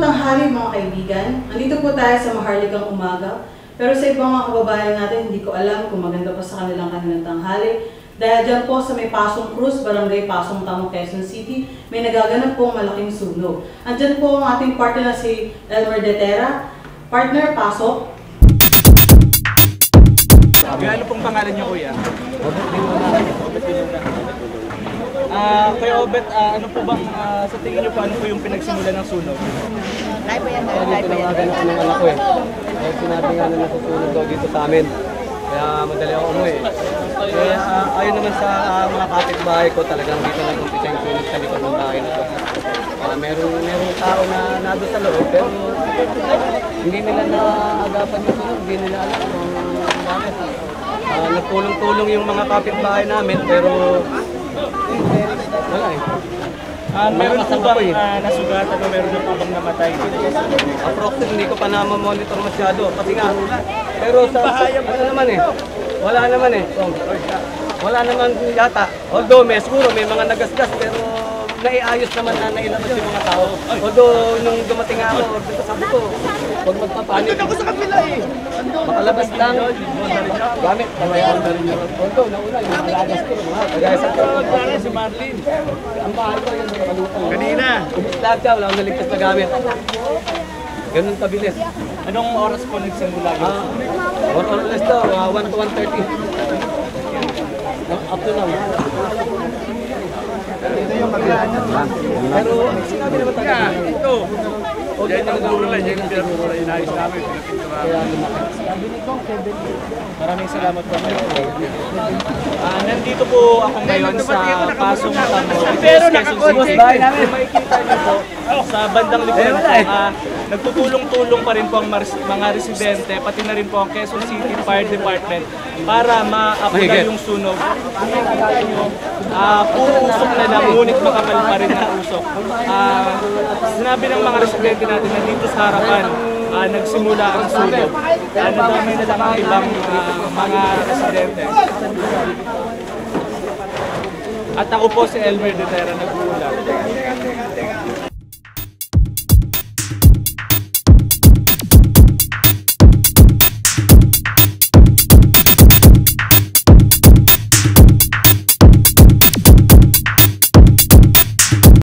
tanghali mga kaibigan. Nandito po tayo sa maharlikang umaga. Pero sa ibang mga kababayan natin, hindi ko alam kung maganda pa sa kanilang tanghali. Dahil dyan po sa may Pasong Cruz, Barangay Pasong Tamo, Quezon City, may nagaganap pong malaking sunog. Andyan po ang ating partner na si Elmer Detera. Partner, pasok. Ano pong pangalan niyo, kuya? Kuya Obet, ano po bang sa tingin niyo po, ano po yung pinagsimulan ng sunog? Live ba yan? Live ba yan? Dito ng anak ko eh. Kaya sinabi nga na nasusunog daw dito sa amin. Kaya madali ako umuwi. Kaya ayon naman sa mga kapitbahay ko, talagang dito lang umpisa yung sunog sa likod ng bahay na ito. Merong tao na nado sa loob, pero hindi nila naagapan yung sunog, hindi nila alam kung bakit. Nagtulong-tulong yung mga kapitbahay namin, pero wala eh. Meron po bang nasugatan o meron po bang namatay? Approximately, hindi ko pa na-monitor masyado. Kasi nga, pero sa ano naman eh, wala naman eh. Wala naman yata. Although siguro may mga nagasgas, pero naiayos naman na nailabas yung mga tao. Although nung dumating ako, dito sabi ko, huwag magpapanik. Andun ako sa kapila eh. Makalabas lang. Gamit. Although nauna yung malagas ko. Kagaya sa Si Marlene. ang bahay ko yun, maluto. Kanina. Lahat siya, wala akong naligtas na gamit. Ganun kabilis. Anong oras po nagsimula yun? More or less daw, 1 to 1:30. Up to now. Pero sinabi naman talaga. Ito. Yan yung puro lang. Yan yung pinapuro na inayos namin. Maraming salamat po. Nandito po ako ngayon sa Pasong Tamo. Pero nakakonti. Makikita niyo po sa bandang likuran po. Nagtutulong-tulong pa rin po ang mga residente, pati na rin po ang Quezon City Fire Department para ma-apply yung sunog. Puro usok na lang, ngunit makapal pa rin ang usok. Sinabi ng mga residente natin na dito sa harapan, nagsimula ang sunog. Nadamay na lang ang ibang mga residente. At ako po si Elmer Detera, nag-uulat.